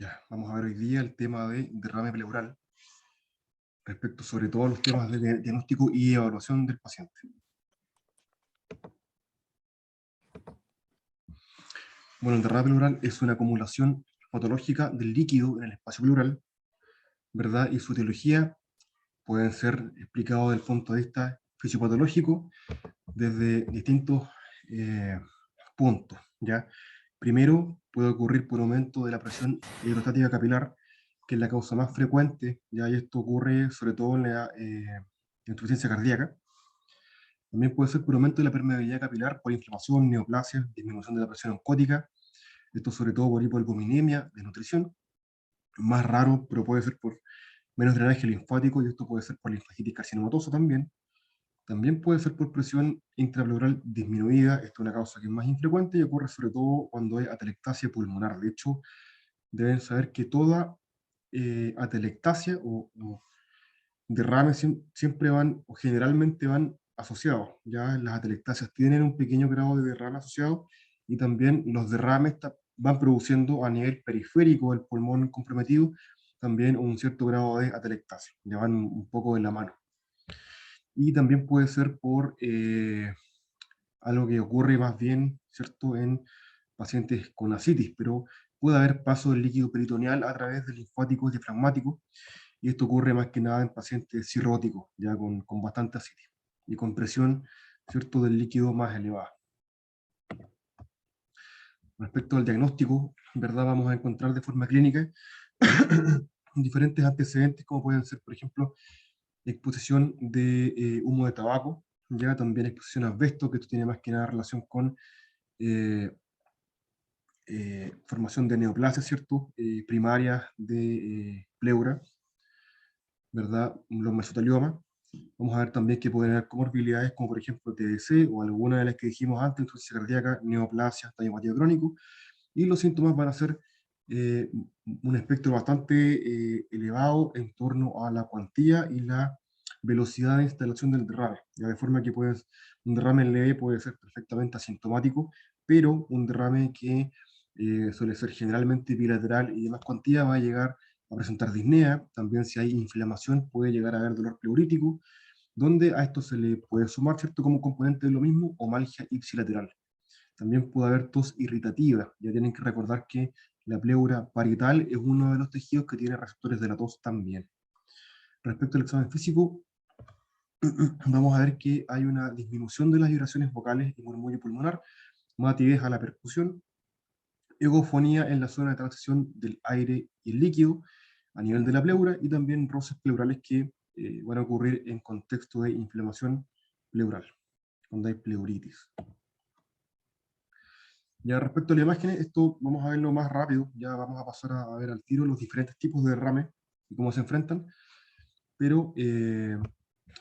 Ya, vamos a ver hoy día el tema de derrame pleural, respecto sobre todo a los temas de diagnóstico y evaluación del paciente. Bueno, el derrame pleural es una acumulación patológica del líquido en el espacio pleural, ¿verdad? Y su etiología pueden ser explicados desde el punto de vista fisiopatológico desde distintos eh, puntos, ¿ya? Primero, puede ocurrir por aumento de la presión hidrostática capilar, que es la causa más frecuente, ¿ya? Y esto ocurre sobre todo en la insuficiencia cardíaca. También puede ser por aumento de la permeabilidad capilar, por inflamación, neoplasia, disminución de la presión oncótica, esto sobre todo por hipoalbuminemia, desnutrición. Más raro, pero puede ser por menos drenaje linfático, y esto puede ser por linfagitis carcinomatosa también. También puede ser por presión intrapleural disminuida, esto es una causa que es más infrecuente y ocurre sobre todo cuando hay atelectasia pulmonar. De hecho, deben saber que toda atelectasia o derrames siempre van, o generalmente van asociados. Ya las atelectasias tienen un pequeño grado de derrame asociado, y también los derrames van produciendo a nivel periférico del pulmón comprometido también un cierto grado de atelectasia. Ya van un poco de la mano. Y también puede ser por algo que ocurre más bien, ¿cierto?, en pacientes con ascitis, pero puede haber paso del líquido peritoneal a través del linfático diafragmático, y esto ocurre más que nada en pacientes cirróticos, ya con bastante ascitis, y con presión, ¿cierto?, del líquido más elevada. Respecto al diagnóstico, en verdad vamos a encontrar de forma clínica diferentes antecedentes, como pueden ser, por ejemplo, exposición de humo de tabaco, ya también exposición a asbesto, que esto tiene más que nada relación con eh, formación de neoplasias, ¿cierto? Primarias de pleura, ¿verdad? Los mesoteliomas. Vamos a ver también que pueden haber comorbilidades como por ejemplo TBC o alguna de las que dijimos antes, insuficiencia cardíaca, neoplasia, taquipatía crónico, y los síntomas van a ser eh, un espectro bastante elevado en torno a la cuantía y la velocidad de instalación del derrame, ya de forma que un derrame leve puede ser perfectamente asintomático, pero un derrame que suele ser generalmente bilateral y de más cuantía va a llegar a presentar disnea. También si hay inflamación puede llegar a haber dolor pleurítico, donde a esto se le puede sumar, ¿cierto?, como componente de lo mismo, omalgia ipsilateral. También puede haber tos irritativa. Ya tienen que recordar que la pleura parietal es uno de los tejidos que tiene receptores de la tos también. Respecto al examen físico, vamos a ver que hay una disminución de las vibraciones vocales y murmullo pulmonar, más acidez a la percusión, egofonía en la zona de transición del aire y el líquido a nivel de la pleura, y también roces pleurales que van a ocurrir en contexto de inflamación pleural, cuando hay pleuritis. Ya respecto a la imagen, esto vamos a verlo más rápido, ya vamos a pasar a ver al tiro los diferentes tipos de derrame y cómo se enfrentan, pero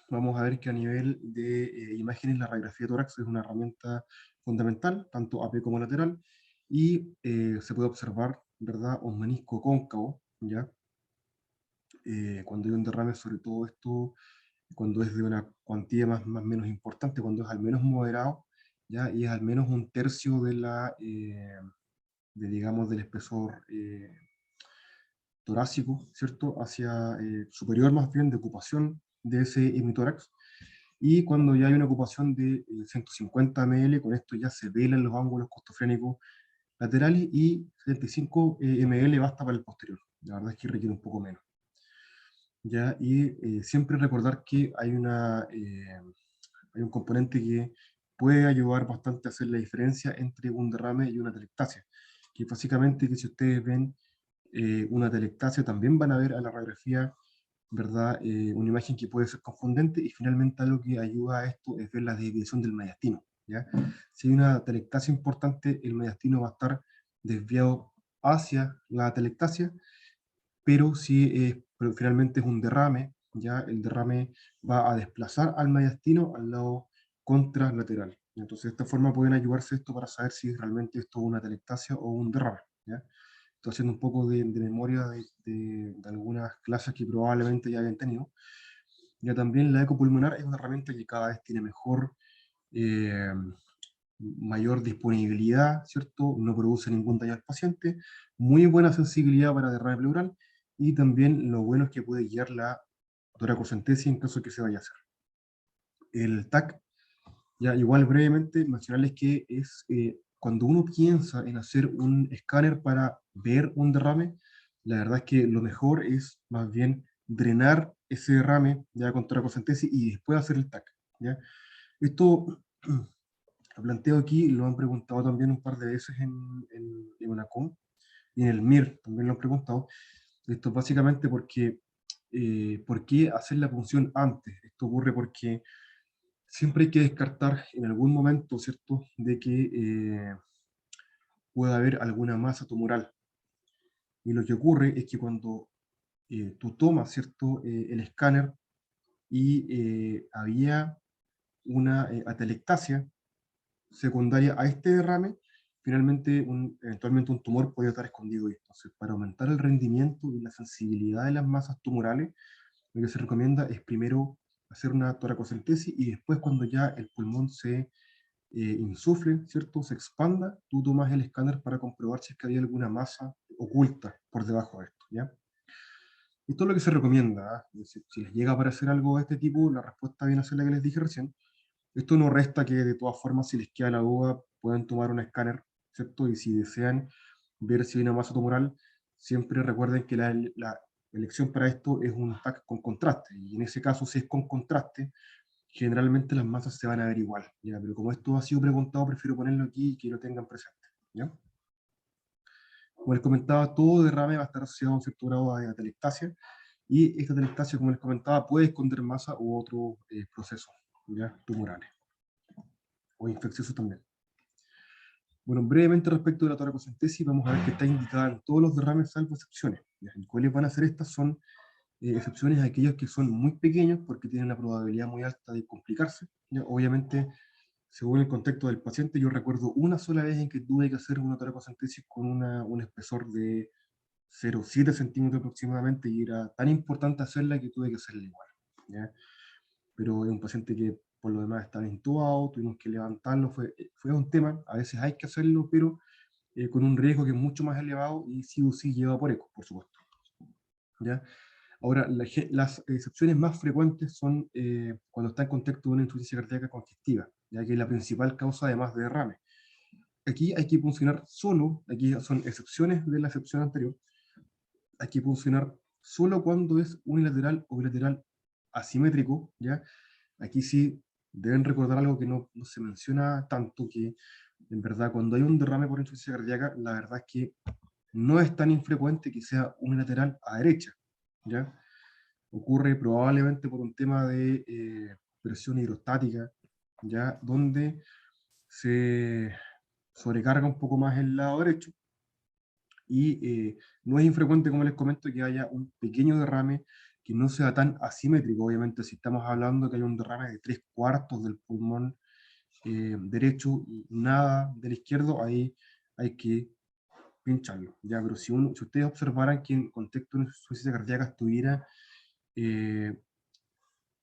vamos a ver que a nivel de imágenes la radiografía de tórax es una herramienta fundamental, tanto AP como lateral, y se puede observar, ¿verdad?, un menisco cóncavo, ¿ya? Cuando hay un derrame, sobre todo esto, cuando es de una cuantía más o menos importante, cuando es al menos moderado, ¿ya? Y es al menos un tercio de digamos, del espesor torácico, ¿cierto? Hacia superior más bien de ocupación de ese hemitórax. Y cuando ya hay una ocupación de 150 ml, con esto ya se velan los ángulos costofrénicos laterales, y 75 ml basta para el posterior. La verdad es que requiere un poco menos. ¿Ya? Y siempre recordar que hay un componente que puede ayudar bastante a hacer la diferencia entre un derrame y una atelectasia, que básicamente que si ustedes ven una atelectasia también van a ver a la radiografía, ¿verdad? Una imagen que puede ser confundente, y finalmente algo que ayuda a esto es ver la desviación del mediastino, ¿ya? Si hay una atelectasia importante, el mediastino va a estar desviado hacia la atelectasia, pero finalmente es un derrame, ya el derrame va a desplazar al mediastino al lado contralateral. Entonces, de esta forma pueden ayudarse esto para saber si realmente esto es una atelectasia o un derrame, ¿ya? Estoy haciendo un poco de memoria de algunas clases que probablemente ya hayan tenido. Ya también la ecopulmonar es una herramienta que cada vez tiene mejor eh, mayor disponibilidad, ¿cierto? No produce ningún daño al paciente, muy buena sensibilidad para derrame pleural, y también lo bueno es que puede guiar la toracocentesis en caso de que se vaya a hacer. El TAC, ya igual brevemente mencionarles que es cuando uno piensa en hacer un escáner para ver un derrame, la verdad es que lo mejor es más bien drenar ese derrame ya con toracocentesis y después hacer el TAC, ¿ya? Esto lo planteo aquí, lo han preguntado también un par de veces en UNACOM, y en el MIR también lo han preguntado. Esto básicamente porque, ¿por qué hacer la punción antes? Esto ocurre porque siempre hay que descartar en algún momento, ¿cierto?, de que pueda haber alguna masa tumoral. Y lo que ocurre es que cuando tú tomas, ¿cierto?, el escáner y había una atelectasia secundaria a este derrame, finalmente eventualmente un tumor puede estar escondido ahí. Entonces, para aumentar el rendimiento y la sensibilidad de las masas tumorales, lo que se recomienda es primero hacer una toracocentesis y después, cuando ya el pulmón se insufle, ¿cierto? Se expanda, tú tomas el escáner para comprobar si es que hay alguna masa oculta por debajo de esto, ¿ya? Esto es lo que se recomienda, ¿ah? Si les llega a aparecer algo de este tipo, la respuesta viene a ser la que les dije recién. Esto no resta que, de todas formas, si les queda la duda, pueden tomar un escáner, ¿cierto? Y si desean ver si hay una masa tumoral, siempre recuerden que la elección para esto es un TAC con contraste. Y en ese caso, si es con contraste, generalmente las masas se van a ver igual, ¿ya? Pero como esto ha sido preguntado, prefiero ponerlo aquí y que lo tengan presente, ¿ya? Como les comentaba, todo derrame va a estar asociado a un cierto grado de atelectasia, y esta atelectasia, como les comentaba, puede esconder masa u otros procesos, ¿ya?, tumorales o infecciosos también. Bueno, brevemente respecto de la toracocentesis, vamos a ver que está indicada en todos los derrames salvo excepciones, ¿ya? ¿Y cuáles van a ser estas? Son excepciones a aquellos que son muy pequeños porque tienen la probabilidad muy alta de complicarse, ¿ya? Obviamente, según el contexto del paciente, yo recuerdo una sola vez en que tuve que hacer una toracocentesis con un espesor de 0,7 centímetros aproximadamente, y era tan importante hacerla que tuve que hacerla igual, ¿ya? Pero es un paciente que por lo demás estaba intubado, tuvimos que levantarlo, fue un tema, a veces hay que hacerlo, pero con un riesgo que es mucho más elevado, y sí o sí lleva por eco, por supuesto, ¿ya? Ahora, las excepciones más frecuentes son cuando está en contexto de una insuficiencia cardíaca congestiva, ya que es la principal causa además de derrame. Aquí hay que funcionar solo, aquí son excepciones de la excepción anterior, hay que funcionar solo cuando es unilateral o bilateral asimétrico, ¿ya? Aquí sí deben recordar algo que no se menciona tanto, que en verdad cuando hay un derrame por insuficiencia cardíaca, la verdad es que no es tan infrecuente que sea unilateral a derecha, ¿ya? Ocurre probablemente por un tema de presión hidrostática, ¿ya?, donde se sobrecarga un poco más el lado derecho, y no es infrecuente, como les comento, que haya un pequeño derrame que no sea tan asimétrico. Obviamente, si estamos hablando que hay un derrame de 3/4 del pulmón derecho y nada del izquierdo, ahí hay que pincharlo, ¿ya? Pero si ustedes observaran que en contexto de una insuficiencia cardíaca estuviera eh,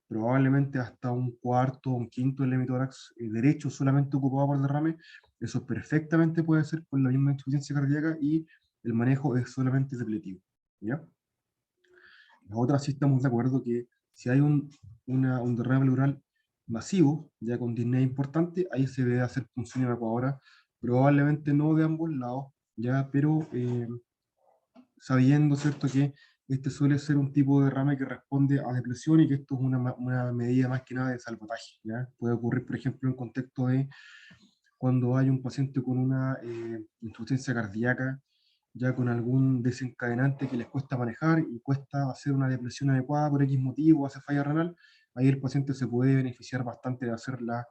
probablemente hasta un cuarto o un quinto del hemitórax derecho solamente ocupado por derrame, eso perfectamente puede ser por la misma insuficiencia cardíaca, y el manejo es solamente depletivo, ¿ya? Las otras sí estamos de acuerdo que si hay un derrame pleural masivo, ya con disnea importante, ahí se debe hacer punción evacuadora, probablemente no de ambos lados, ya, pero sabiendo, ¿cierto?, que este suele ser un tipo de derrame que responde a depresión, y que esto es una medida más que nada de salvataje, ¿ya? Puede ocurrir, por ejemplo, en contexto de cuando hay un paciente con una insuficiencia cardíaca, ya con algún desencadenante que les cuesta manejar y cuesta hacer una depresión adecuada por X motivo, hace falla renal, ahí el paciente se puede beneficiar bastante de hacer la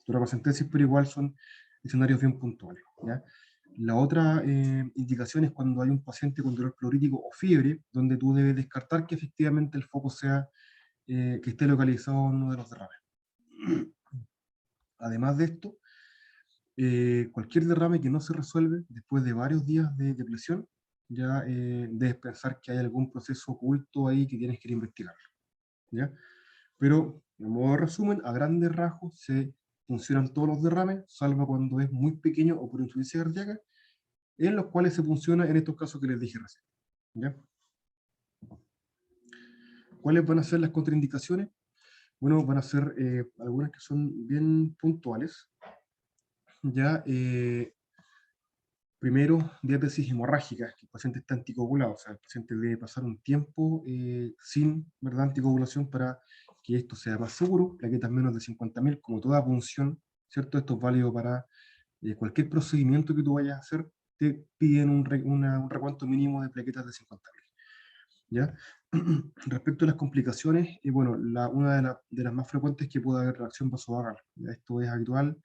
toracocentesis, pero igual son escenarios bien puntuales, ¿ya? La otra indicación es cuando hay un paciente con dolor pleurítico o fiebre, donde tú debes descartar que efectivamente el foco sea que esté localizado en uno de los derrames. Además de esto, cualquier derrame que no se resuelve después de varios días de depresión, ya debes pensar que hay algún proceso oculto ahí que tienes que ir a investigar, ¿ya? Pero, en modo de resumen, a grandes rasgos, se funcionan todos los derrames, salvo cuando es muy pequeño o por insuficiencia cardíaca, en los cuales se funciona en estos casos que les dije recién. ¿Ya? ¿Cuáles van a ser las contraindicaciones? Bueno, van a ser algunas que son bien puntuales. Ya, primero, diátesis hemorrágica, que el paciente está anticoagulado, o sea, el paciente debe pasar un tiempo sin, ¿verdad?, anticoagulación para que esto sea más seguro, plaquetas menos de 50.000, como toda punción, ¿cierto? Esto es válido para cualquier procedimiento que tú vayas a hacer, te piden un recuento mínimo de plaquetas de 50.000, ¿ya? Respecto a las complicaciones, bueno, una de las más frecuentes es que puede haber reacción vasovagal, ¿ya? Esto es habitual,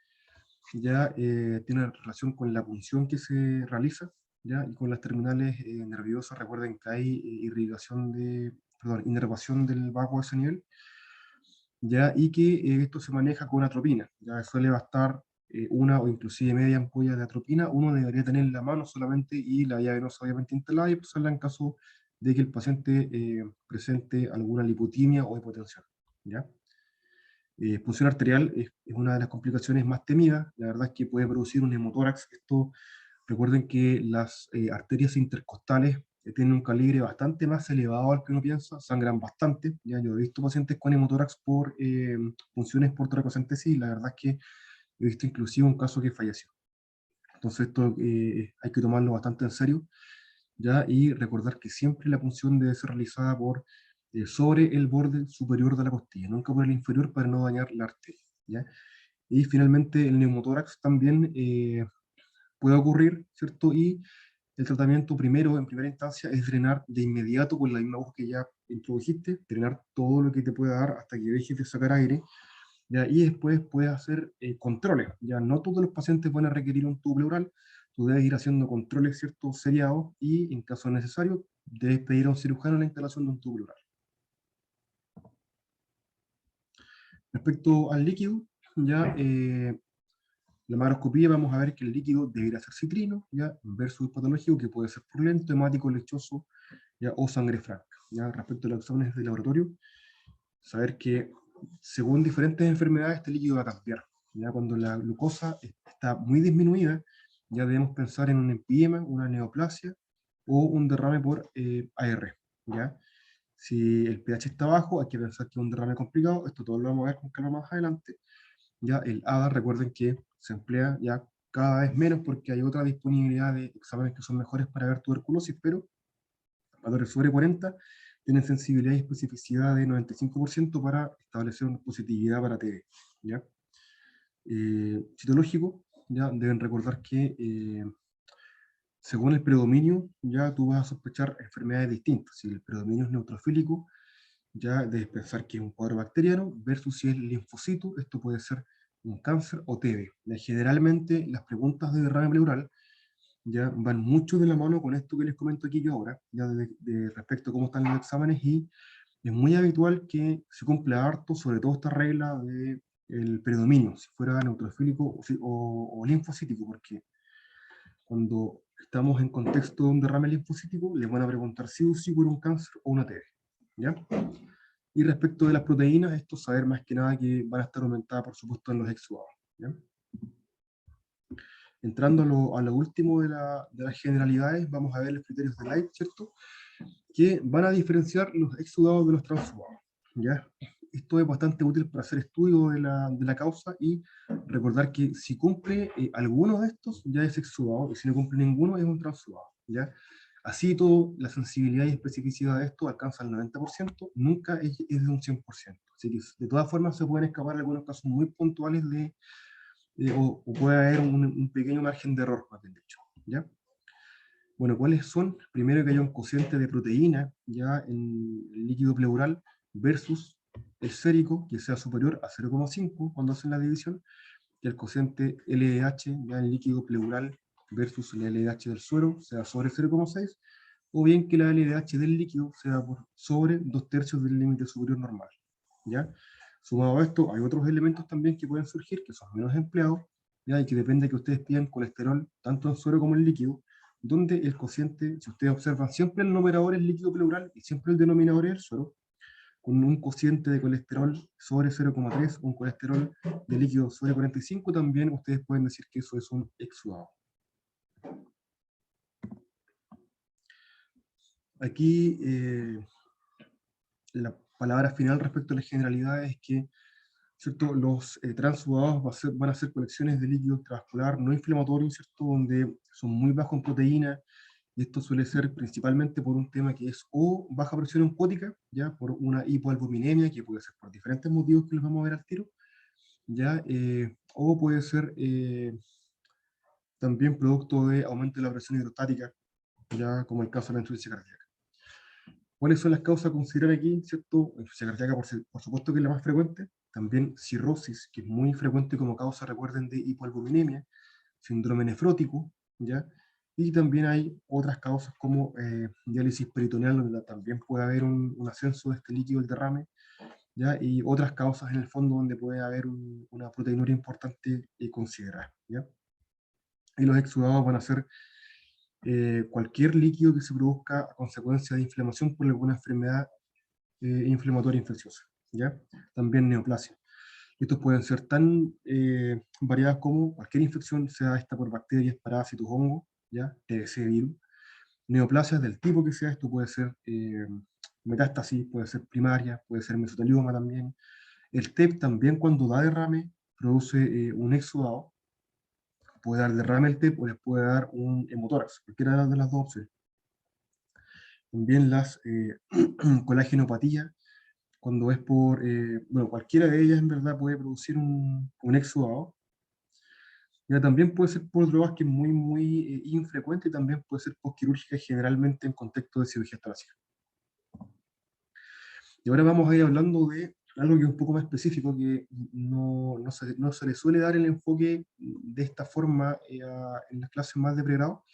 ya tiene relación con la punción que se realiza, ¿ya? Y con las terminales nerviosas. Recuerden que hay inervación del vago a ese nivel, ¿ya? Y que esto se maneja con atropina, ya suele bastar una o inclusive media ampolla de atropina. Uno debería tener en la mano solamente y la vía venosa obviamente instalada, y usarla en caso de que el paciente presente alguna lipotimia o hipotensión, ¿ya? Punción arterial es una de las complicaciones más temidas. La verdad es que puede producir un hemotórax. Esto, recuerden que las arterias intercostales tienen un calibre bastante más elevado al que uno piensa, sangran bastante. Ya yo he visto pacientes con hemotórax por punciones por toracocentesis, y la verdad es que he visto inclusive un caso que falleció. Entonces esto hay que tomarlo bastante en serio, ¿ya? Y recordar que siempre la punción debe ser realizada sobre el borde superior de la costilla, nunca por el inferior para no dañar la arteria, ¿ya? Y finalmente el neumotórax también puede ocurrir, ¿cierto? Y el tratamiento primero, en primera instancia, es drenar de inmediato con la misma voz que ya introdujiste, drenar todo lo que te pueda dar hasta que dejes de sacar aire, ¿ya? Y después puedes hacer controles. Ya no todos los pacientes van a requerir un tubo pleural, tú debes ir haciendo controles, ¿cierto?, seriados, y en caso necesario, debes pedir a un cirujano la instalación de un tubo pleural. Respecto al líquido, ya la magroscopía, vamos a ver que el líquido debería ser citrino, ya, versus patológico, que puede ser purulento, hemático, lechoso, ya, o sangre franca. Ya, respecto a los exámenes de laboratorio, saber que según diferentes enfermedades este líquido va a cambiar. Ya cuando la glucosa está muy disminuida, ya debemos pensar en un empedema, una neoplasia o un derrame por AR. ¿Ya? Si el pH está bajo, hay que pensar que es un derrame complicado. Esto todo lo vamos a ver con calma más adelante. Ya el ADA, recuerden que se emplea ya cada vez menos porque hay otra disponibilidad de exámenes que son mejores para ver tuberculosis, pero valores sobre 40 tienen sensibilidad y especificidad de 95% para establecer una positividad para TB, ¿ya? Citológico, ya deben recordar que según el predominio, ya tú vas a sospechar enfermedades distintas. Si el predominio es neutrofílico, ya debes pensar que es un cuadro bacteriano, versus si es linfocito, esto puede ser un cáncer o TB. Generalmente las preguntas de derrame pleural ya van mucho de la mano con esto que les comento aquí yo ahora, ya respecto a cómo están los exámenes, y es muy habitual que se cumpla harto, sobre todo esta regla del predominio, si fuera neutrofílico o linfocítico, porque cuando estamos en contexto de un derrame linfocítico, les van a preguntar si o si por un cáncer o una TB, ¿ya? Y respecto de las proteínas, esto saber más que nada que van a estar aumentadas, por supuesto, en los exudados, ¿ya? Entrando a lo último de las generalidades, vamos a ver los criterios de Light, ¿cierto?, que van a diferenciar los exudados de los transudados, ¿ya? Esto es bastante útil para hacer estudio de la causa y recordar que si cumple alguno de estos, ya es exudado, y si no cumple ninguno, es un transudado, ¿ya? Así todo, la sensibilidad y especificidad de esto alcanza el 90%, nunca es de un 100%. Así que de todas formas se pueden escapar algunos casos muy puntuales o puede haber un pequeño margen de error, más bien dicho, ¿ya? Bueno, ¿cuáles son? Primero, que haya un cociente de proteína ya en el líquido pleural versus el sérico, que sea superior a 0,5 cuando hacen la división, y el cociente LDH ya en el líquido pleural versus el LDH del suero sea sobre 0,6, o bien que la LDH del líquido sea sobre 2/3 del límite superior normal, ¿ya? Sumado a esto, hay otros elementos también que pueden surgir, que son menos empleados, ¿ya? Y que depende de que ustedes pidan colesterol, tanto en suero como en líquido, donde el cociente, si ustedes observan, siempre el numerador es líquido pleural y siempre el denominador es el suero, con un cociente de colesterol sobre 0,3, un colesterol de líquido sobre 45, también ustedes pueden decir que eso es un exudado. Aquí la palabra final respecto a las generalidades es que, ¿cierto?, los transudados van a ser colecciones de líquido intravascular no inflamatorio, ¿cierto?, donde son muy bajos en proteína, y esto suele ser principalmente por un tema que es o baja presión oncótica, ya por una hipoalbuminemia, que puede ser por diferentes motivos que los vamos a ver al tiro, ya, o puede ser también producto de aumento de la presión hidrostática, ya como el caso de la insuficiencia cardíaca. ¿Cuáles son las causas a considerar aquí? ¿Cierto? Insuficiencia cardíaca, por supuesto que es la más frecuente. También cirrosis, que es muy frecuente como causa, recuerden, de hipoalbuminemia, síndrome nefrótico, ¿ya? Y también hay otras causas como diálisis peritoneal, donde también puede haber un ascenso de este líquido, el derrame, ¿ya? Y otras causas en el fondo donde puede haber una proteinuria importante y considerar, ¿ya? Y los exudados van a ser cualquier líquido que se produzca a consecuencia de inflamación por alguna enfermedad inflamatoria infecciosa, ¿ya? También neoplasia. Estos pueden ser tan variadas como cualquier infección, sea esta por bacterias, parásitos, hongos, ¿ya? TBC, virus. Neoplasias del tipo que sea, esto puede ser metástasis, puede ser primaria, puede ser mesotelioma también. El TEP también, cuando da derrame, produce un exudado. Puede dar derrame el TEP o les puede dar un hemotórax, cualquiera de las dos opciones. También las colagenopatías, cuando es por, bueno, cualquiera de ellas en verdad puede producir un exudado. Ya también puede ser por drogas que es muy infrecuente, y también puede ser postquirúrgica, generalmente en contexto de cirugía torácica. Y ahora vamos a ir hablando de algo que es un poco más específico, que no se le suele dar el enfoque de esta forma en las clases más de pregrado,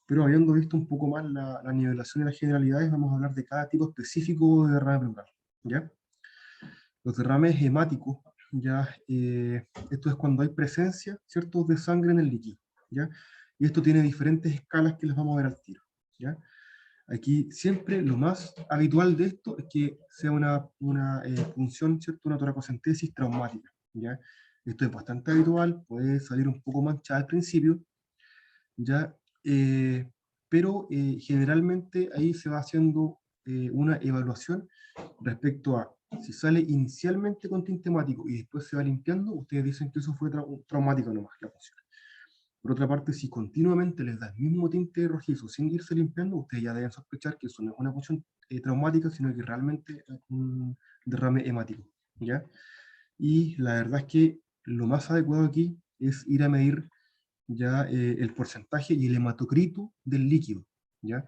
pero habiendo visto un poco más la nivelación de las generalidades, vamos a hablar de cada tipo específico de derrame pleural, ¿ya? Los derrames hemáticos, ¿ya? Esto es cuando hay presencia, ¿cierto?, de sangre en el líquido, ¿ya? Y esto tiene diferentes escalas que las vamos a ver al tiro, ¿ya? Aquí siempre lo más habitual de esto es que sea una punción, ¿cierto?, una toracocentesis traumática, ¿ya? Esto es bastante habitual, puede salir un poco manchada al principio, ¿ya? Pero generalmente ahí se va haciendo una evaluación respecto a si sale inicialmente con tinte hemático y después se va limpiando. Ustedes dicen que eso fue traumático nomás, la punción. Por otra parte, si continuamente les da el mismo tinte rojizo sin irse limpiando, ustedes ya deben sospechar que eso no es una punción traumática, sino que realmente es un derrame hemático, ¿ya? Y la verdad es que lo más adecuado aquí es ir a medir ya el porcentaje y el hematocrito del líquido, ¿ya?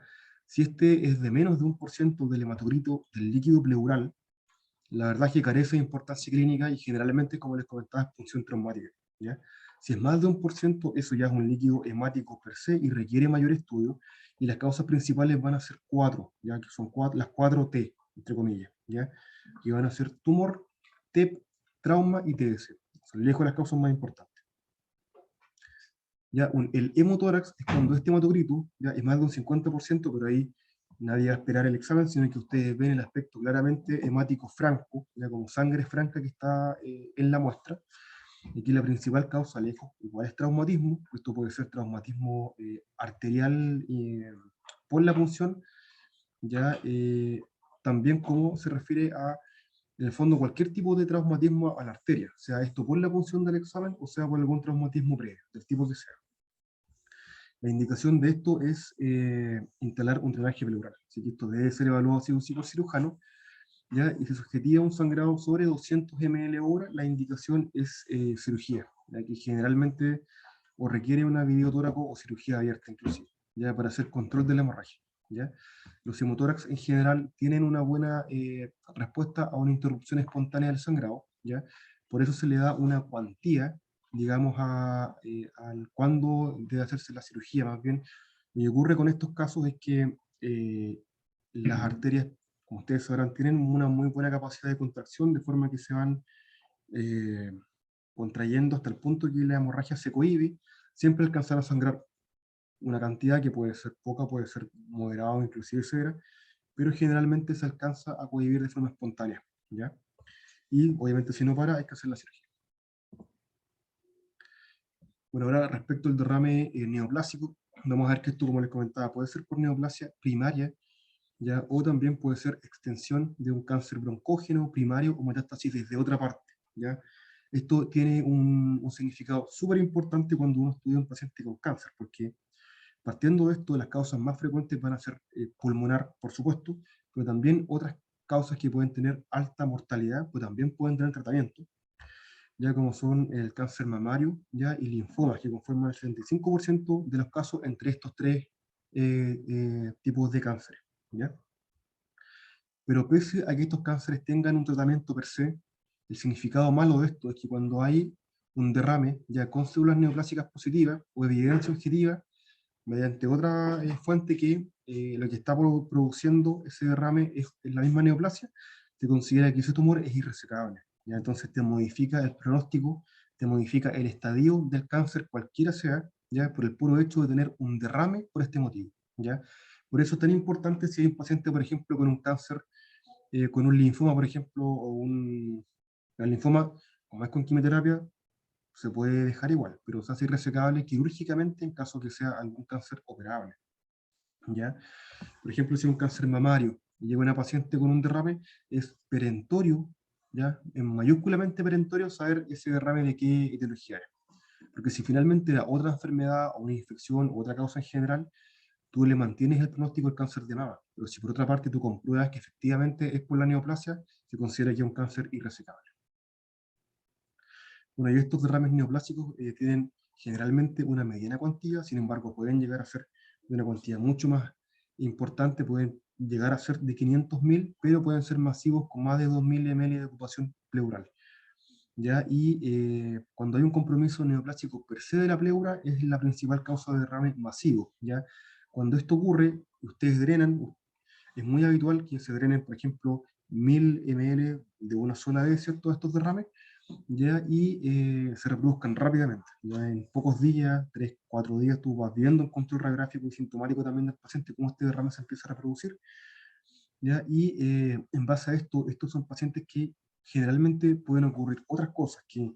Si este es de menos de 1% del hematocrito del líquido pleural, la verdad es que carece de importancia clínica y generalmente, como les comentaba, es punción traumática, ¿ya? Si es más de 1%, eso ya es un líquido hemático per se y requiere mayor estudio, y las causas principales van a ser cuatro, ¿ya? Que son las 4T, entre comillas, ¿ya? Que van a ser tumor, TEP, trauma y TBC. Son lejos las causas más importantes. ¿Ya? El hemotórax es cuando este hematocrito ya es más de un 50%, pero ahí nadie va a esperar el examen, sino que ustedes ven el aspecto claramente hemático franco, ya como sangre franca que está en la muestra. Y aquí la principal causa, lejos, igual es traumatismo. Esto puede ser traumatismo arterial por la punción, ya también como se refiere a, en el fondo, cualquier tipo de traumatismo a la arteria, sea esto por la punción del examen o sea por algún traumatismo previo, del tipo que sea. La indicación de esto es instalar un drenaje pleural. Así que esto debe ser evaluado sí o sí por cirujano, ¿ya? Y si se objetiva un sangrado sobre 200 ml hora, la indicación es cirugía, ¿ya? Que generalmente o requiere una videotóraco o cirugía abierta inclusive, ¿ya? Para hacer control de la hemorragia, ¿ya? Los hemotórax en general tienen una buena respuesta a una interrupción espontánea del sangrado, ¿ya? Por eso se le da una cuantía, digamos, al cuándo debe hacerse la cirugía. Más bien, lo que ocurre con estos casos es que las arterias, como ustedes sabrán, tienen una muy buena capacidad de contracción, de forma que se van eh, contrayendo hasta el punto que la hemorragia se cohíbe, siempre alcanzar a sangrar una cantidad que puede ser poca, puede ser moderada o inclusive severa, pero generalmente se alcanza a cohibir de forma espontánea, ¿ya? Y obviamente si no para, hay que hacer la cirugía. Bueno, ahora respecto al derrame neoplásico, vamos a ver que esto, como les comentaba, puede ser por neoplasia primaria, ¿ya? O también puede ser extensión de un cáncer broncógeno primario o metástasis desde otra parte, ¿ya? Esto tiene un significado súper importante cuando uno estudia a un paciente con cáncer, porque partiendo de esto, las causas más frecuentes van a ser pulmonar, por supuesto, pero también otras causas que pueden tener alta mortalidad, pues también pueden tener tratamiento, ya como son el cáncer mamario, ya, y linfomas, que conforman el 75% de los casos entre estos tres tipos de cáncer, ¿ya? Pero pese a que estos cánceres tengan un tratamiento per se, el significado malo de esto es que cuando hay un derrame ya con células neoplásicas positivas o evidencia objetiva, mediante otra fuente que lo que está produciendo ese derrame es la misma neoplasia, se considera que ese tumor es irresecable. ¿Ya? Entonces te modifica el pronóstico, te modifica el estadio del cáncer, cualquiera sea, ¿ya? Por el puro hecho de tener un derrame por este motivo. ¿Ya? Por eso es tan importante si hay un paciente, por ejemplo, con un cáncer, con un linfoma, por ejemplo, o un el linfoma, como es con quimioterapia, se puede dejar igual, pero se hace irresecable quirúrgicamente en caso que sea algún cáncer operable. ¿Ya? Por ejemplo, si es un cáncer mamario y llega una paciente con un derrame, es perentorio, ¿ya? En mayúsculamente perentorio, saber ese derrame de qué etiología es. Porque si finalmente era otra enfermedad o una infección o otra causa en general, tú le mantienes el pronóstico del cáncer de mama. Pero si por otra parte tú compruebas que efectivamente es por la neoplasia, se considera que es un cáncer irresecable. Bueno, y estos derrames neoplásicos tienen generalmente una mediana cuantía, sin embargo pueden llegar a ser de una cuantía mucho más importante, pueden llegar a ser de 500.000, pero pueden ser masivos con más de 2.000 ml de ocupación pleural. ¿Ya? Y cuando hay un compromiso neoplásico per se de la pleura, es la principal causa de derrame masivo. ¿Ya? Cuando esto ocurre, ustedes drenan, es muy habitual que se drenen, por ejemplo, 1.000 ml de una sola vez, ¿cierto? Estos derrames, ¿ya? Y se reproduzcan rápidamente. ¿Ya? En pocos días, 3, 4 días, tú vas viendo el control radiográfico y sintomático también del paciente, cómo este derrame se empieza a reproducir. ¿Ya? Y en base a esto, estos son pacientes que generalmente pueden ocurrir otras cosas, que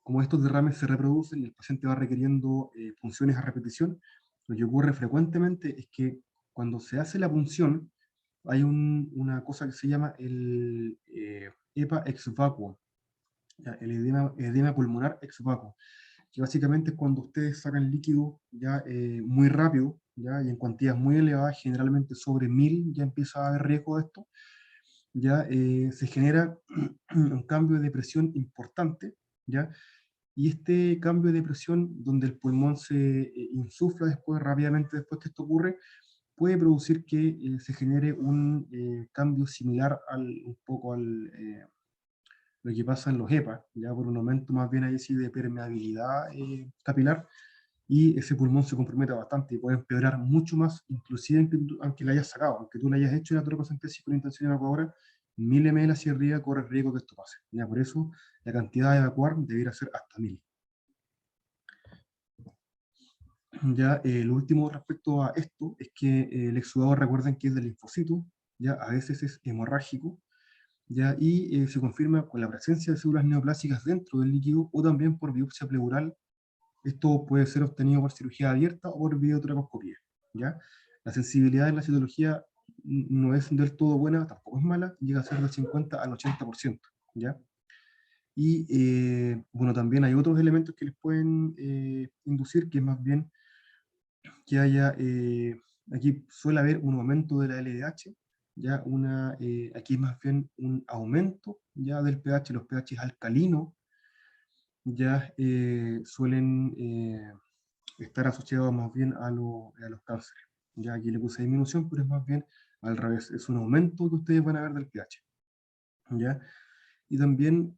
como estos derrames se reproducen y el paciente va requiriendo punciones a repetición, lo que ocurre frecuentemente es que cuando se hace la punción, hay una cosa que se llama el EPA ex vacuo, ¿ya? El edema pulmonar ex vacuo, que básicamente es cuando ustedes sacan líquido ya muy rápido, ya, y en cuantías muy elevadas, generalmente sobre 1.000 ya empieza a haber riesgo de esto, ya se genera un cambio de presión importante, ya, y este cambio de presión donde el pulmón se insufla después, rápidamente después que esto ocurre, puede producir que se genere un cambio similar un poco al lo que pasa en los EPA, ya por un aumento más bien ahí sí de permeabilidad capilar, y ese pulmón se compromete bastante y puede empeorar mucho más, inclusive aunque le hayas sacado, aunque tú le hayas hecho una tropocentesis con intención de evacuar, 1.000 ml hacia arriba corre el riesgo que esto pase. Ya por eso la cantidad de evacuar debería ser hasta 1.000. Ya lo último respecto a esto es que el exudado, recuerden que es del linfocito, ya a veces es hemorrágico, ya, y se confirma con la presencia de células neoplásicas dentro del líquido o también por biopsia pleural. Esto puede ser obtenido por cirugía abierta o por videotracoscopía, ¿ya? La sensibilidad en la citología no es del todo buena, tampoco es mala, llega a ser del 50 al 80%, ¿ya? Y bueno, también hay otros elementos que les pueden inducir, que es más bien que haya, aquí suele haber un aumento de la LDH, ya aquí es más bien un aumento ya del pH, los pH alcalinos ya suelen estar asociados más bien a los cánceres. Ya aquí le puse disminución, pero es más bien al revés, es un aumento que ustedes van a ver del pH. ¿Ya? Y también,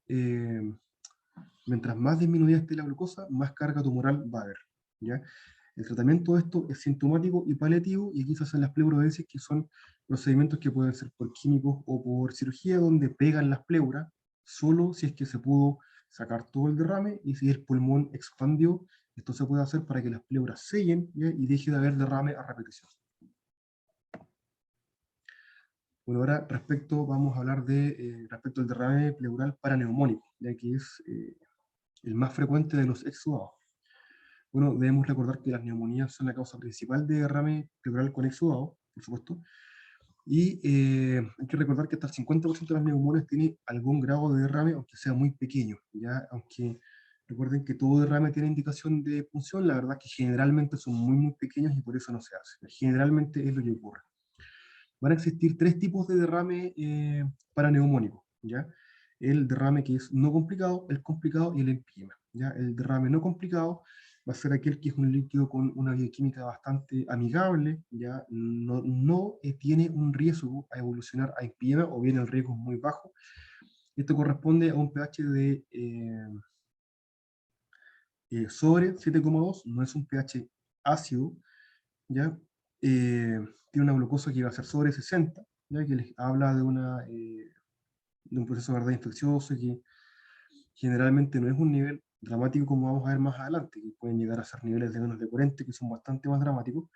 mientras más disminuida esté la glucosa, más carga tumoral va a haber. ¿Ya? El tratamiento de esto es sintomático y paliativo, y aquí se hacen las pleurodesis, que son procedimientos que pueden ser por químicos o por cirugía, donde pegan las pleuras, solo si es que se pudo sacar todo el derrame, y si el pulmón expandió, esto se puede hacer para que las pleuras sellen, ¿ya? Y deje de haber derrame a repetición. Bueno, ahora vamos a hablar de respecto al derrame pleural paraneumónico, ya que es el más frecuente de los exudados. Bueno, debemos recordar que las neumonías son la causa principal de derrame pleural con exudado, por supuesto, y hay que recordar que hasta el 50% de las neumonías tiene algún grado de derrame, aunque sea muy pequeño, ¿ya? Aunque recuerden que todo derrame tiene indicación de punción, la verdad que generalmente son muy pequeños y por eso no se hace. Generalmente es lo que ocurre. Van a existir tres tipos de derrame paraneumónico, ¿ya? El derrame que es no complicado, el complicado y el empíema, ¿ya? El derrame no complicado va a ser aquel que es un líquido con una bioquímica bastante amigable, ¿ya? No tiene un riesgo a evolucionar a empíema, o bien el riesgo es muy bajo. Esto corresponde a un pH de sobre 7,2, no es un pH ácido, ¿ya? Tiene una glucosa que va a ser sobre 60, ¿ya? Que les habla de un proceso, ¿verdad?, infeccioso, que generalmente no es un nivel dramático como vamos a ver más adelante, que pueden llegar a ser niveles de menos de 40, que son bastante más dramáticos.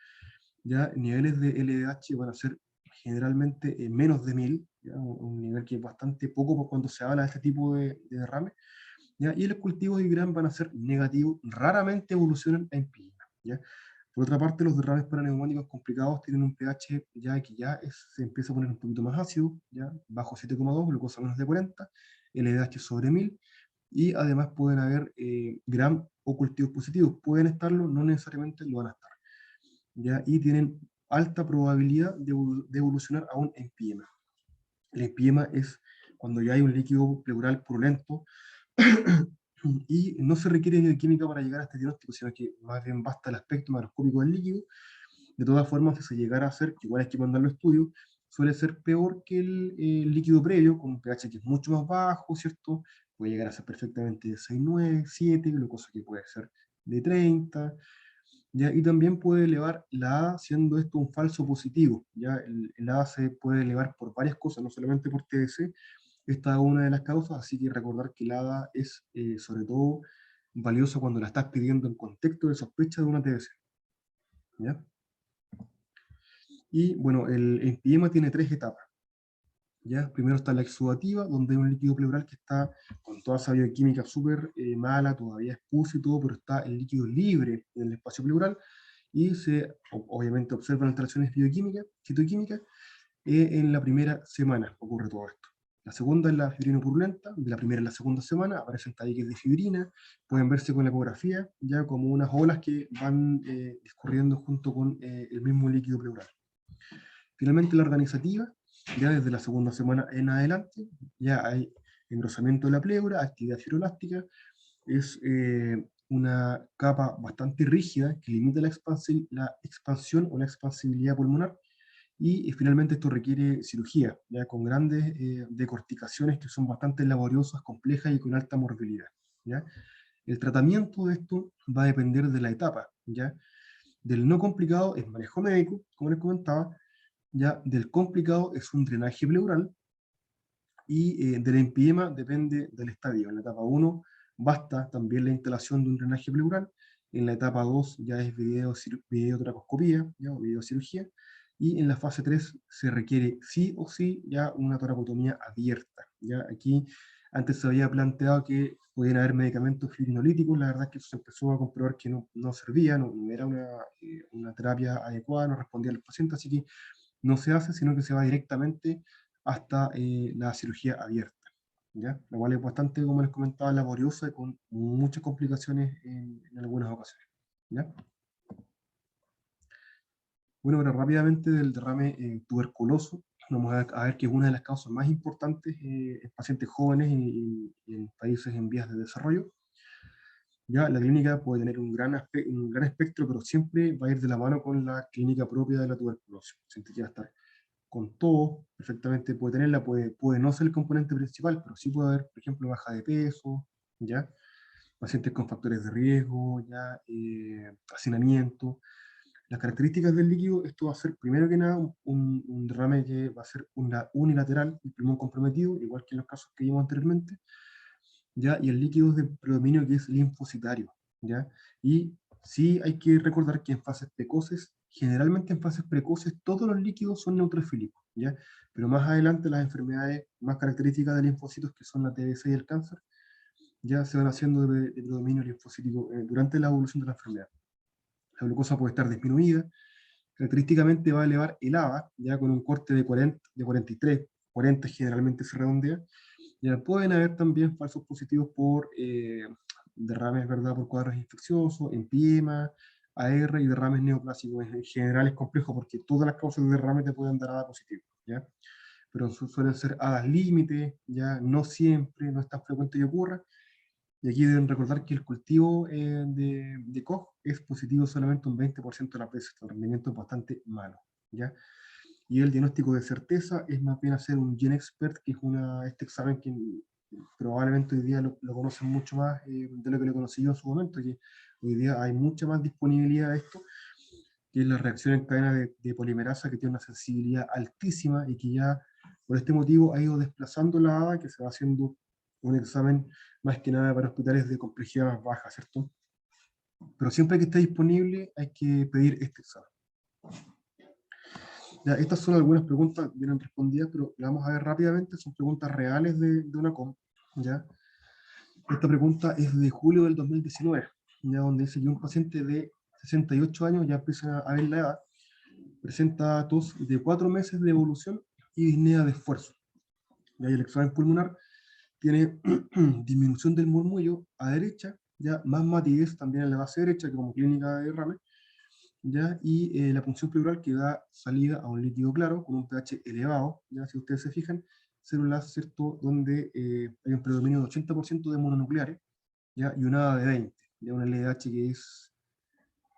Ya niveles de LDH van a ser generalmente menos de 1000, ¿ya? Un nivel que es bastante poco cuando se habla de este tipo de derrame, ¿ya? Y los cultivos de Gram van a ser negativos, raramente evolucionan a empíema, ¿ya? Por otra parte, los derrames paraneumónicos complicados tienen un pH se empieza a poner un poquito más ácido, ¿ya? Bajo 7,2, glucosa menos de 40, LDH sobre 1000, y además pueden haber Gram o cultivos positivos. Pueden estarlo, no necesariamente lo van a estar, ¿ya? Y tienen alta probabilidad de evolucionar a un empiema. El empiema es cuando ya hay un líquido pleural purulento y no se requiere bioquímica para llegar a este diagnóstico, sino que más bien basta el aspecto macroscópico del líquido. De todas formas, si se llegara a hacer, que igual hay que mandarlo a estudio, suele ser peor que el líquido previo, con un pH que es mucho más bajo, ¿cierto? Puede llegar a ser perfectamente de 6,9, 7, glucosa que puede ser de 30, ¿ya? Y también puede elevar la A, siendo esto un falso positivo, ¿ya? El A se puede elevar por varias cosas, no solamente por TBC. Esta es una de las causas, así que recordar que la ADA es sobre todo valiosa cuando la estás pidiendo en contexto de sospecha de una TBC, ¿ya? Y bueno, el empiema tiene tres etapas, ¿ya? Primero está la exudativa, donde hay un líquido pleural que está con toda esa bioquímica súper mala, todavía es pus y todo, pero está el líquido libre en el espacio pleural, y obviamente observan alteraciones bioquímicas, citoquímicas, en la primera semana ocurre todo esto. La segunda es la fibrina purulenta, de la primera a la segunda semana aparecen tabiques de fibrina, pueden verse con la ecografía, ya como unas olas que van discurriendo junto con el mismo líquido pleural. Finalmente la organizativa, ya desde la segunda semana en adelante, ya hay engrosamiento de la pleura, actividad fibrolástica, es una capa bastante rígida que limita la expansión o la expansibilidad pulmonar, y finalmente esto requiere cirugía, ya con grandes decorticaciones que son bastante laboriosas, complejas y con alta morbilidad, ¿ya? El tratamiento de esto va a depender de la etapa, ¿ya? Del no complicado es manejo médico, como les comentaba, ya del complicado es un drenaje pleural, y del empiema depende del estadio. En la etapa 1 basta también la instalación de un drenaje pleural, en la etapa 2 ya es videotracoscopía, ¿ya? O videocirugía, y en la fase 3 se requiere sí o sí ya una toracotomía abierta. ¿Ya? Aquí antes se había planteado que podían haber medicamentos fibrinolíticos, la verdad es que se empezó a comprobar que no servía, no era una terapia adecuada, no respondía a los pacientes, así que no se hace, sino que se va directamente hasta la cirugía abierta, ¿ya? La cual es bastante, como les comentaba, laboriosa y con muchas complicaciones en algunas ocasiones, ¿ya? Bueno, ahora rápidamente del derrame tuberculoso, vamos a ver que es una de las causas más importantes en pacientes jóvenes y en países en vías de desarrollo. Ya la clínica puede tener un gran espectro, pero siempre va a ir de la mano con la clínica propia de la tuberculosis. El paciente que va a estar con todo, perfectamente puede tenerla, puede no ser el componente principal, pero sí puede haber, por ejemplo, baja de peso, ¿ya? Pacientes con factores de riesgo, ¿ya? Hacinamiento. Las características del líquido, esto va a ser primero que nada un derrame que va a ser unilateral, el pulmón comprometido, igual que en los casos que vimos anteriormente, ¿ya? Y el líquido es de predominio que es linfocitario, ¿ya? Y Sí hay que recordar que en fases precoces, generalmente en fases precoces, todos los líquidos son neutrofílicos, ¿ya? Pero más adelante las enfermedades más características de linfocitos, que son la TBC y el cáncer, ya se van haciendo de predominio linfocítico durante la evolución de la enfermedad. La glucosa puede estar disminuida, característicamente va a elevar el ABA, ya con un corte de 40, de 43, 40 generalmente se redondea. Ya pueden haber también falsos positivos por derrames, ¿verdad? Por cuadros infecciosos, empiema, AR y derrames neoplásicos. En general es complejo porque todas las causas de derrame te pueden dar ADA positivo, ¿ya? Pero suelen ser ADAs límite, ya no siempre, no es tan frecuente que ocurra. Y aquí deben recordar que el cultivo de COG es positivo solamente un 20% de las veces, el rendimiento es bastante malo, ¿ya? Y el diagnóstico de certeza es más bien hacer un GenExpert, que es este examen que probablemente hoy día lo conocen mucho más de lo que lo conocí yo en su momento, que hoy día hay mucha más disponibilidad de esto, que es la reacción en cadena de polimerasa, que tiene una sensibilidad altísima y que ya por este motivo ha ido desplazando la ADA, que se va haciendo un examen más que nada para hospitales de complejidad más baja, ¿cierto? Pero siempre que esté disponible hay que pedir este examen. Ya, estas son algunas preguntas, vienen respondidas, pero las vamos a ver rápidamente, son preguntas reales de una com, ¿ya? Esta pregunta es de julio del 2019, ya, donde dice que un paciente de 68 años, ya empieza a ver la edad, presenta tos de 4 meses de evolución y disnea de esfuerzo. Ya, y el examen pulmonar tiene disminución del murmullo a derecha, ya, más matidez también en la base derecha, que como clínica de derrame, ¿ya? Y la punción pleural que da salida a un líquido claro con un pH elevado, ¿ya? Si ustedes se fijan, células, ¿cierto?, donde hay un predominio de 80% de mononucleares, ¿ya? Y una de 20, ¿ya? Una LDH que es...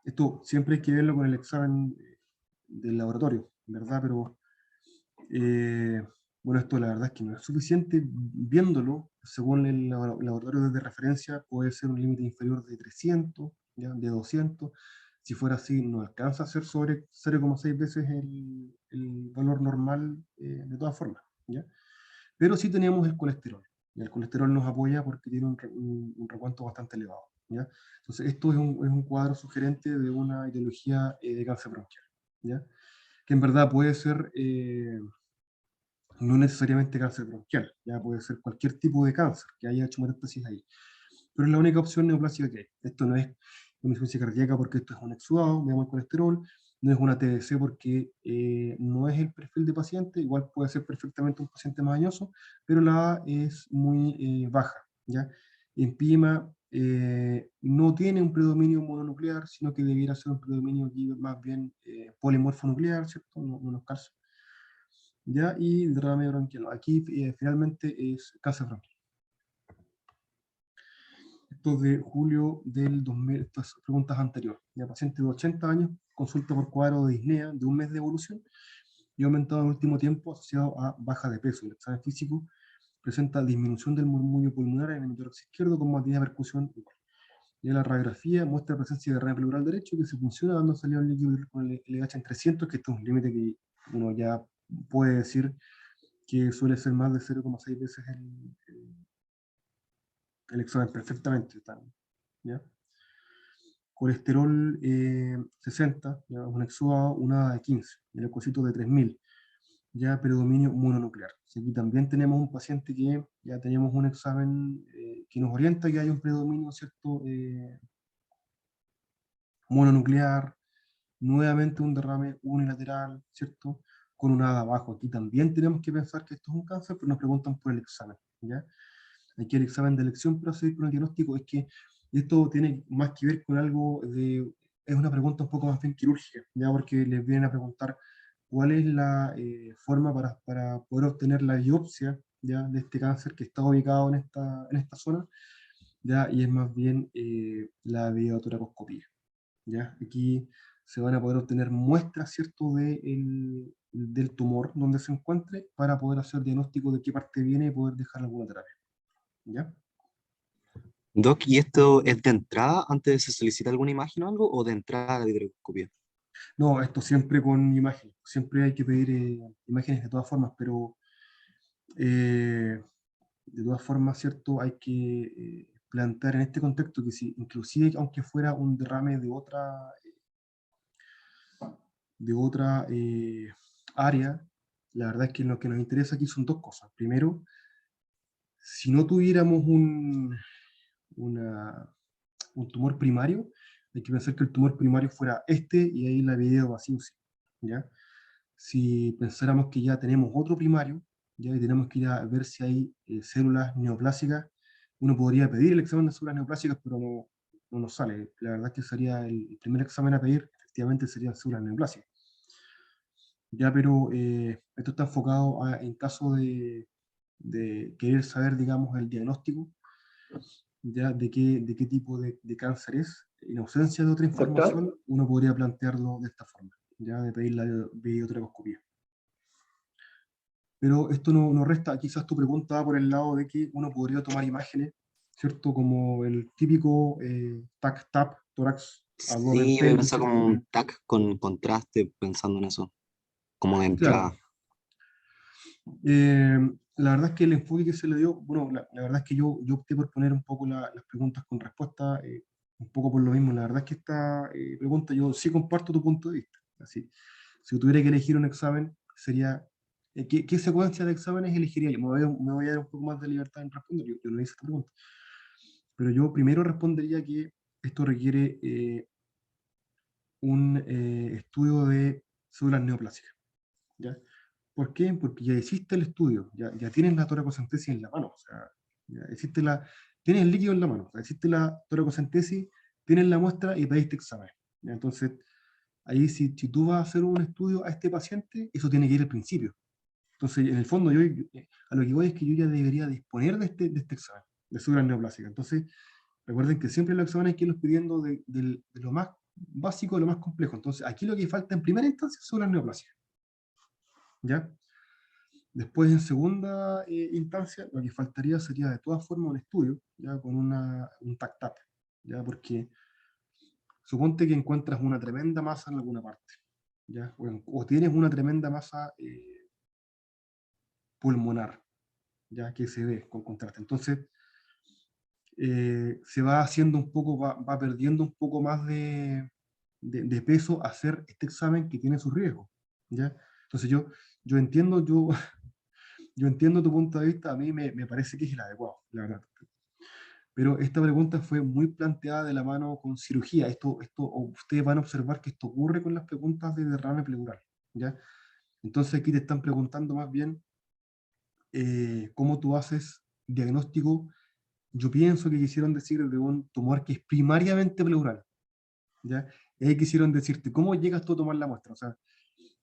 Esto siempre hay que verlo con el examen del laboratorio, ¿verdad? Pero, eh, bueno, esto la verdad es que no es suficiente. Viéndolo, según el laboratorio de referencia, puede ser un límite inferior de 300, ¿ya? De 200. Si fuera así, no alcanza a ser sobre 0,6 veces el valor normal de todas formas, ¿ya? Pero sí teníamos el colesterol. Y el colesterol nos apoya porque tiene un recuento bastante elevado, ¿ya? Entonces, esto es un cuadro sugerente de una etiología de cáncer bronquial, ¿ya? Que en verdad puede ser no necesariamente cáncer bronquial, ya puede ser cualquier tipo de cáncer que haya hecho metástasis ahí. Pero es la única opción neoplásica que hay. Esto no es una insuficiencia cardíaca porque esto es un exudado, me llamo el colesterol, no es una TBC porque no es el perfil de paciente, igual puede ser perfectamente un paciente mañoso, pero la A es muy baja, ¿ya? En PIMA no tiene un predominio mononuclear, sino que debiera ser un predominio más bien polimorfonuclear, ¿cierto? No nos calza. ¿Ya? Y derrame bronquial. Aquí finalmente es cáncer bronquial. Esto es de julio del 2000, estas preguntas anteriores. Ya, paciente de 80 años, consulta por cuadro de disnea de un mes de evolución y ha aumentado en el último tiempo asociado a baja de peso. El examen físico presenta disminución del murmullo pulmonar en el hemisferio izquierdo con matizada de percusión. Y la radiografía muestra presencia de derrame pleural derecho que se funciona dando salida al líquido con el LH en 300, que esto es un límite que uno ya puede decir que suele ser más de 0,6 veces el examen perfectamente. ¿Ya? Colesterol 60, ¿ya? Un exudado, una de 15, el leucocito de 3000, ya predominio mononuclear. Si aquí también tenemos un paciente que ya tenemos un examen que nos orienta que hay un predominio, ¿cierto? Mononuclear, nuevamente un derrame unilateral, ¿cierto? Con una ADA abajo. Aquí también tenemos que pensar que esto es un cáncer, pero nos preguntan por el examen, ¿ya? Aquí el examen de elección para seguir con el diagnóstico es que esto tiene más que ver con algo de, es una pregunta un poco más bien quirúrgica, ya porque les vienen a preguntar cuál es la forma para poder obtener la biopsia ya de este cáncer que está ubicado en esta zona, ya, y es más bien la videotoracoscopía, ya. Aquí se van a poder obtener muestras, ¿cierto?, del tumor donde se encuentre para poder hacer diagnóstico de qué parte viene y poder dejar alguna terapia, ¿ya? Doc, ¿y esto es de entrada antes de se solicita alguna imagen o algo, o de entrada a la videoscopia? No, esto siempre con imágenes. Siempre hay que pedir imágenes de todas formas, pero de todas formas, ¿cierto? Hay que plantear en este contexto que si, inclusive aunque fuera un derrame de otra área, la verdad es que lo que nos interesa aquí son dos cosas. Primero, si no tuviéramos un tumor primario, hay que pensar que el tumor primario fuera este y ahí la video vacío, ¿ya? Si pensáramos que ya tenemos otro primario, ya y tenemos que ir a ver si hay células neoplásicas, uno podría pedir el examen de células neoplásicas, pero no nos sale. La verdad es que sería el primer examen a pedir, efectivamente serían células neoplásicas. Ya, pero esto está enfocado en caso de querer saber, digamos, el diagnóstico, ya de qué tipo de cáncer es. En ausencia de otra Doctor, información, uno podría plantearlo de esta forma, ya de pedir la videotracoscopía. Pero esto no resta, quizás tu pregunta va por el lado de que uno podría tomar imágenes, ¿cierto? Como el típico TAC-TAP, tórax, abdomen, Sí, yo había pelvis, pensado ¿cierto? como un TAC con contraste, pensando en eso, como de Claro. entrada. Eh, la verdad es que el enfoque que se le dio, bueno, la verdad es que yo opté por poner un poco las preguntas con respuesta, un poco por lo mismo. La verdad es que esta pregunta yo sí comparto tu punto de vista. Así, si tuviera que elegir un examen, sería, ¿qué secuencia de exámenes elegiría yo? Me voy a dar un poco más de libertad en responder, yo no hice esta pregunta. Pero yo primero respondería que esto requiere un estudio de células neoplásicas, ¿ya? ¿Por qué? Porque ya existe el estudio, ya tienes la toracocentesis en la mano, o sea, ya existe tienes el líquido en la mano, o sea, existe la toracocentesis, tienes la muestra y pediste examen. ¿Ya? Entonces, ahí si tú vas a hacer un estudio a este paciente, eso tiene que ir al principio. Entonces, en el fondo, a lo que voy es que yo ya debería disponer de este examen, de células neoplásicas. Entonces, recuerden que siempre los exámenes hay que irlos pidiendo de lo más básico a lo más complejo. Entonces, aquí lo que falta en primera instancia son las neoplasias. ¿Ya? Después, en segunda instancia, lo que faltaría sería de todas formas un estudio, ya con un TAC-TAP, ya porque suponte que encuentras una tremenda masa en alguna parte, ya o tienes una tremenda masa pulmonar, ya que se ve con contraste. Entonces, se va haciendo un poco, va perdiendo un poco más de peso hacer este examen que tiene sus riesgos, ¿ya? Entonces yo entiendo, yo entiendo tu punto de vista, a mí me parece que es el adecuado, la verdad. Pero esta pregunta fue muy planteada de la mano con cirugía. Ustedes van a observar que esto ocurre con las preguntas de derrame pleural, ¿ya? Entonces aquí te están preguntando más bien cómo tú haces diagnóstico. Yo pienso que quisieron decir de un tumor que es primariamente pleural, ¿ya? Y ahí quisieron decirte, ¿cómo llegas tú a tomar la muestra? O sea,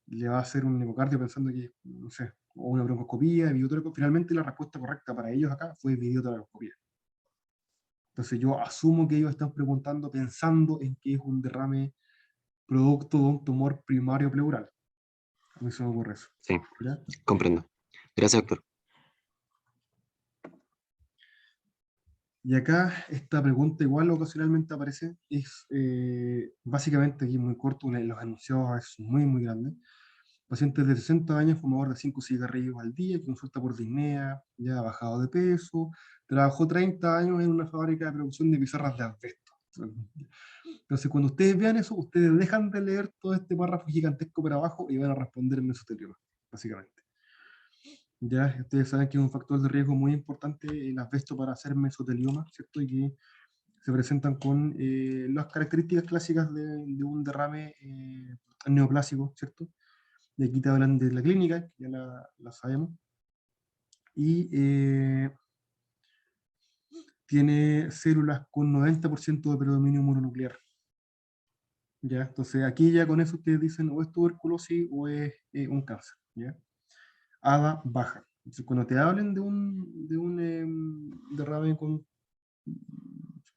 le va a hacer un ecocardio pensando que, no sé, o una broncoscopía, videotracoscopía. Finalmente la respuesta correcta para ellos acá fue videotracoscopía. Entonces yo asumo que ellos están preguntando pensando en que es un derrame producto de un tumor primario pleural. A mí se me ocurre eso. Sí, ¿Ya? comprendo. Gracias, doctor. Y acá esta pregunta igual ocasionalmente aparece, es básicamente aquí muy corto, los enunciados es muy grande. Paciente de 60 años, fumador de 5 cigarrillos al día, que consulta por disnea, ya ha bajado de peso, trabajó 30 años en una fábrica de producción de pizarras de asbesto. Entonces, cuando ustedes vean eso, ustedes dejan de leer todo este párrafo gigantesco para abajo y van a responder en mesotelioma, básicamente. Ya ustedes saben que es un factor de riesgo muy importante el asbesto para hacer mesotelioma, ¿cierto? Y que se presentan con las características clásicas de un derrame neoplásico, ¿cierto? Y aquí te hablan de la clínica, que ya la sabemos. Y tiene células con 90% de predominio mononuclear. ¿Ya? Entonces aquí ya con eso ustedes dicen o es tuberculosis o es un cáncer. ¿Ya? ADA baja. Entonces, cuando te hablen de un derrame con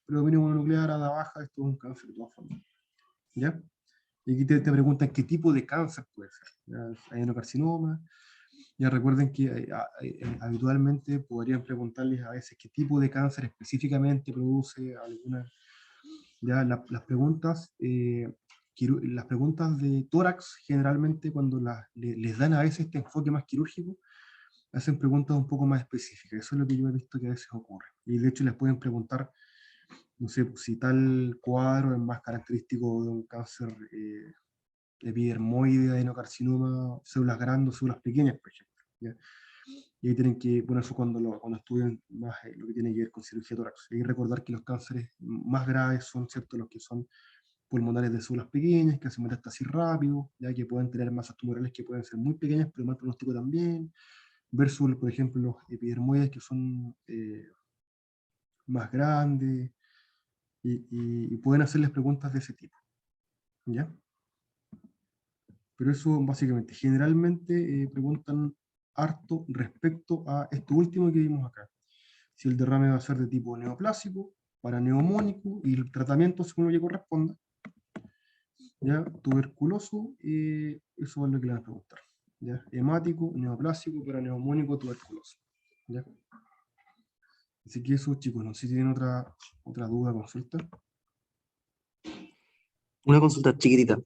predominio mononuclear, ADA baja, esto es un cáncer de todas formas. ¿Ya? Y aquí te preguntan qué tipo de cáncer puede ser. ¿Ya? Adenocarcinoma. Ya recuerden que habitualmente podrían preguntarles a veces qué tipo de cáncer específicamente produce alguna. Ya las preguntas las preguntas de tórax, generalmente cuando les dan a veces este enfoque más quirúrgico, hacen preguntas un poco más específicas. Eso es lo que yo he visto que a veces ocurre. Y de hecho les pueden preguntar, no sé, pues, si tal cuadro es más característico de un cáncer epidermoide, adenocarcinoma, células grandes o células pequeñas, por ejemplo. ¿Ya? Y ahí tienen que, bueno, eso cuando estudian más lo que tiene que ver con cirugía torácica. Y recordar que los cánceres más graves son, ¿cierto?, los que son pulmonares de células pequeñas, que hacen metástasis rápido, ya que pueden tener masas tumorales que pueden ser muy pequeñas, pero mal pronóstico también, versus, por ejemplo, los epidermoides que son más grandes, y pueden hacerles preguntas de ese tipo, ¿ya? Pero eso básicamente, generalmente preguntan harto respecto a esto último que vimos acá. Si el derrame va a ser de tipo neoplásico, paraneumónico, y el tratamiento según lo que corresponda, ¿ya? Tuberculoso, eso es lo que le van a preguntar, ¿ya? Hemático, neoplásico, paraneumónico, tuberculoso, ¿ya? Así que eso, chicos, no sé si tienen otra duda, consulta. Una consulta chiquitita.